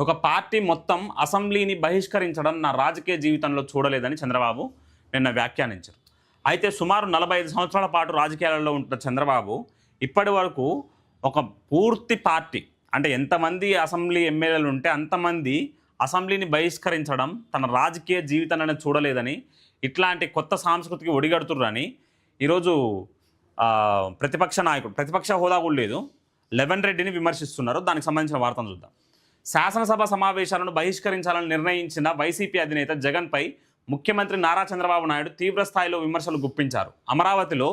ఒక పార్టీ మొత్తం అసెంబ్లీని బహిష్కరించడం నా రాజకీయ జీవితంలో చూడలేదని చంద్రబాబు నిన్న వ్యాఖ్యానించారు. అయితే సుమారు 45 సంవత్సరాల పాటు రాజకీయాలలో ఉంటున్న చంద్రబాబు ఇప్పటి వరకు ఒక పూర్తి పార్టీ అంటే ఎంతమంది అసెంబ్లీ ఎమ్మెల్యేలు ఉంటే అంతమంది అసెంబ్లీని బహిష్కరించడం తన రాజకీయ జీవితాన్ని చూడలేదని, ఇట్లాంటి కొత్త సాంస్కృతికి ఒడిగడుతుర్రని ఈరోజు ప్రతిపక్ష నాయకుడు, ప్రతిపక్ష హోదా కూడా లేదు, లెవెన్ రెడ్డిని విమర్శిస్తున్నారు. దానికి సంబంధించిన వార్తను చూద్దాం. శాసనసభ సమావేశాలను బహిష్కరించాలని నిర్ణయించిన వైసీపీ అధినేత జగన్పై ముఖ్యమంత్రి నారా చంద్రబాబు నాయుడు తీవ్రస్థాయిలో విమర్శలు గుప్పించారు. అమరావతిలో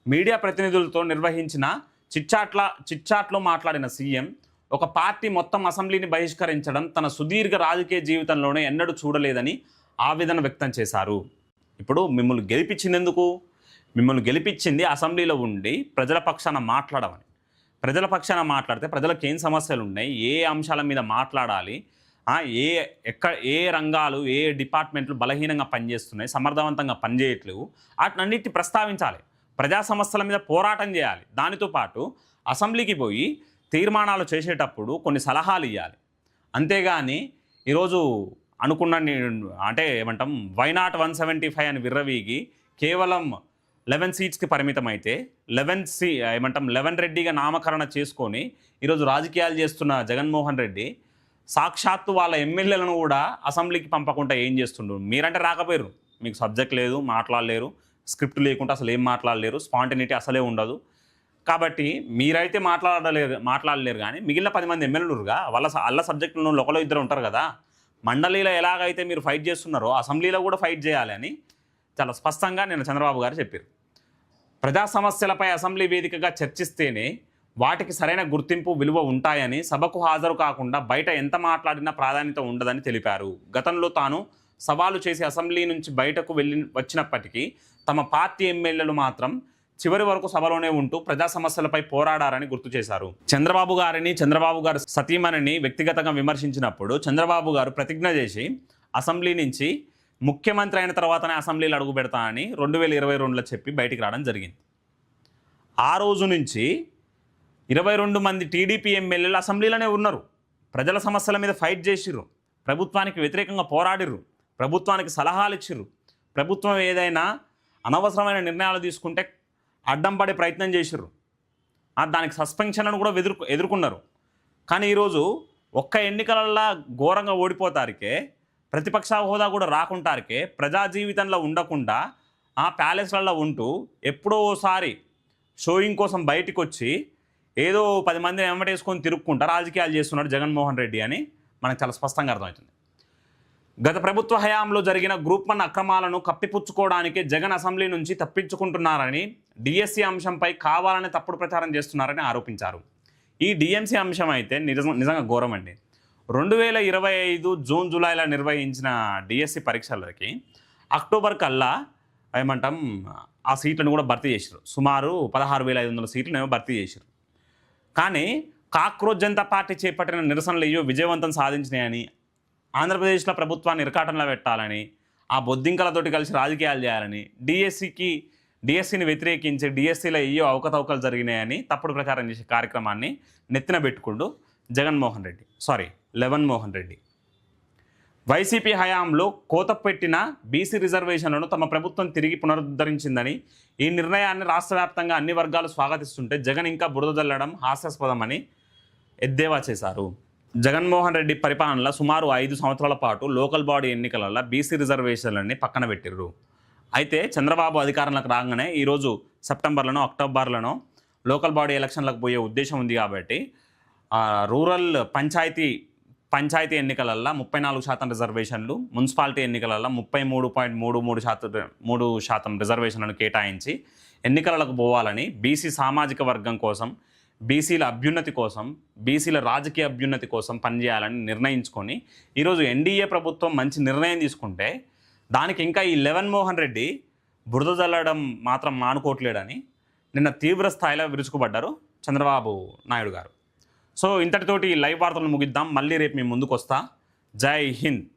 మీడియా ప్రతినిధులతో నిర్వహించిన చిట్చాట్లో మాట్లాడిన సీఎం ఒక పార్టీ మొత్తం అసెంబ్లీని బహిష్కరించడం తన సుదీర్ఘ రాజకీయ జీవితంలోనే ఎన్నడూ చూడలేదని ఆవేదన వ్యక్తం చేశారు. ఇప్పుడు మిమ్మల్ని గెలిపించిందెందుకు? మిమ్మల్ని గెలిపించింది అసెంబ్లీలో ఉండి ప్రజల పక్షాన మాట్లాడమని. ప్రజల పక్షాన మాట్లాడితే ప్రజలకు ఏం సమస్యలు ఉన్నాయి, ఏ అంశాల మీద మాట్లాడాలి, ఏ రంగాలు, ఏ డిపార్ట్మెంట్లు బలహీనంగా పనిచేస్తున్నాయి, సమర్థవంతంగా పనిచేయట్లేవు, వాటినన్నిటిని ప్రస్తావించాలి. ప్రజా సమస్యల మీద పోరాటం చేయాలి. దానితో పాటు అసెంబ్లీకి పోయి తీర్మానాలు చేసేటప్పుడు కొన్ని సలహాలు ఇవ్వాలి. అంతేగాని ఈరోజు అనుకున్న అంటే ఏమంటాం వైనాట్ 175 అని విర్రవీగి కేవలం 11 సీట్స్కి పరిమితం అయితే 11 రెడ్డిగా నామకరణ చేసుకొని ఈరోజు రాజకీయాలు చేస్తున్న జగన్మోహన్ రెడ్డి సాక్షాత్తు వాళ్ళ ఎమ్మెల్యేలను కూడా అసెంబ్లీకి పంపకుండా ఏం చేస్తుండ్రు? మీరంటే రాకపోయారు, మీకు సబ్జెక్ట్ లేదు, మాట్లాడలేరు, స్క్రిప్ట్ లేకుండా అసలు ఏం మాట్లాడలేరు, స్పాంటనిటీ అసలే ఉండదు. కాబట్టి మీరైతే మాట్లాడలేరు కానీ మిగిలిన 10 మంది ఎమ్మెల్యేలుగా వాళ్ళ సబ్జెక్టులను ఒకలో ఇద్దరు ఉంటారు కదా. మండలిలో ఎలాగైతే మీరు ఫైట్ చేస్తున్నారో అసెంబ్లీలో కూడా ఫైట్ చేయాలి అని చాలా స్పష్టంగా నిన్న చంద్రబాబు గారు చెప్పారు. ప్రజా సమస్యలపై అసెంబ్లీ వేదికగా చర్చిస్తేనే వాటికి సరైన గుర్తింపు, విలువ ఉంటాయని, సభకు హాజరు కాకుండా బయట ఎంత మాట్లాడినా ప్రాధాన్యత ఉండదని తెలిపారు. గతంలో తాను సవాలు చేసి అసెంబ్లీ నుంచి బయటకు వచ్చినప్పటికీ తమ పార్టీ ఎమ్మెల్యేలు మాత్రం చివరి వరకు సభలోనే ఉంటూ ప్రజా సమస్యలపై పోరాడారని గుర్తు చేశారు. చంద్రబాబు గారి సతీమణిని వ్యక్తిగతంగా విమర్శించినప్పుడు చంద్రబాబు గారు ప్రతిజ్ఞ చేసి అసెంబ్లీ నుంచి ముఖ్యమంత్రి అయిన తర్వాతనే అసెంబ్లీలో అడుగు పెడతా అని 2022లో చెప్పి బయటికి రావడం జరిగింది. ఆ రోజు నుంచి 22 మంది టీడీపీ ఎమ్మెల్యేలు అసెంబ్లీలోనే ఉన్నారు. ప్రజల సమస్యల మీద ఫైట్ చేసిర్రు, ప్రభుత్వానికి వ్యతిరేకంగా పోరాడిర్రు, ప్రభుత్వానికి సలహాలు ఇచ్చిర్రు, ప్రభుత్వం ఏదైనా అనవసరమైన నిర్ణయాలు తీసుకుంటే అడ్డం పడే ప్రయత్నం చేసిర్రు, దానికి సస్పెన్షన్లను కూడా ఎదుర్కొన్నారు. కానీ ఈరోజు ఒక్క ఎన్నికలల్లో ఘోరంగా ఓడిపోతారికే, ప్రతిపక్ష హోదా కూడా రాకుంటారికే, ప్రజా జీవితంలో ఉండకుండా ప్యాలెస్లలో ఉంటూ ఎప్పుడో ఓసారి షోయింగ్ కోసం బయటికి వచ్చి ఏదో 10 మందిని వెంబటేసుకొని తిరుక్కుంటా రాజకీయాలు చేస్తున్నాడు జగన్మోహన్ రెడ్డి అని మనకు చాలా స్పష్టంగా అర్థమవుతుంది. గత ప్రభుత్వ హయాంలో జరిగిన గ్రూప్ 1 అక్రమాలను కప్పిపుచ్చుకోవడానికి జగన్ అసెంబ్లీ నుంచి తప్పించుకుంటున్నారని, డిఎస్సి అంశంపై కావాలని తప్పుడు ప్రచారం చేస్తున్నారని ఆరోపించారు. ఈ డిఎంసీ అంశం అయితే నిజంగా ఘోరం అండి. 2025 జూన్ జూలైలో నిర్వహించిన డిఎస్సి పరీక్షలకి అక్టోబర్ కల్లా ఏమంటాం ఆ సీట్లను కూడా భర్తీ చేశారు. సుమారు 16,500 సీట్లను భర్తీ చేశారు. కానీ కాక్రోచ్ జనతా పార్టీ చేపట్టిన నిరసనలు అయ్యో విజయవంతం సాధించినాయని, ఆంధ్రప్రదేశ్లో ప్రభుత్వాన్ని ఇరకాటంలో పెట్టాలని, ఆ బొద్దింకలతోటి కలిసి రాజకీయాలు చేయాలని, డిఎస్సిని వ్యతిరేకించి డిఎస్సిలో అయ్యో అవకతవకలు జరిగినాయని తప్పుడు ప్రచారం చేసే కార్యక్రమాన్ని నెత్తిన పెట్టుకుంటూ లెవెన్ మోహన్ రెడ్డి వైసీపీ హయాంలో కోతపెట్టిన బీసీ రిజర్వేషన్లను తమ ప్రభుత్వం తిరిగి పునరుద్ధరించిందని, ఈ నిర్ణయాన్ని రాష్ట్ర వ్యాప్తంగా అన్ని వర్గాలు స్వాగతిస్తుంటే జగన్ ఇంకా బురద జల్లడం హాస్యాస్పదమని ఎద్దేవా చేశారు. జగన్మోహన్ రెడ్డి పరిపాలనలో సుమారు 5 సంవత్సరాల పాటు లోకల్ బాడీ ఎన్నికలలో బీసీ రిజర్వేషన్లన్నీ పక్కన పెట్టిర్రు. అయితే చంద్రబాబు అధికారంలోకి రాగానే ఈరోజు సెప్టెంబర్లోనో అక్టోబర్లోనో లోకల్ బాడీ ఎలక్షన్లకు పోయే ఉద్దేశం ఉంది కాబట్టి రూరల్ పంచాయతీ ఎన్నికలల్లో 34% రిజర్వేషన్లు, మున్సిపాలిటీ ఎన్నికలలో 33.33% రిజర్వేషన్లను కేటాయించి ఎన్నికలకు పోవాలని బీసీ సామాజిక వర్గం కోసం, బీసీల అభ్యున్నతి కోసం, బీసీల రాజకీయ అభ్యున్నతి కోసం పనిచేయాలని నిర్ణయించుకొని ఈరోజు ఎన్డీఏ ప్రభుత్వం మంచి నిర్ణయం తీసుకుంటే దానికి ఇంకా ఈ లెవెన్ మోహన్ రెడ్డి బురద జల్లడం మాత్రం మానుకోవట్లేడని నిన్న తీవ్ర స్థాయిలో విరుచుకుపడ్డారు చంద్రబాబు నాయుడు గారు. సో ఇంతటితోటి లైవ్ వార్తలను ముగిద్దాం. మళ్ళీ రేపు మీ ముందుకు వస్తా. జై హింద్.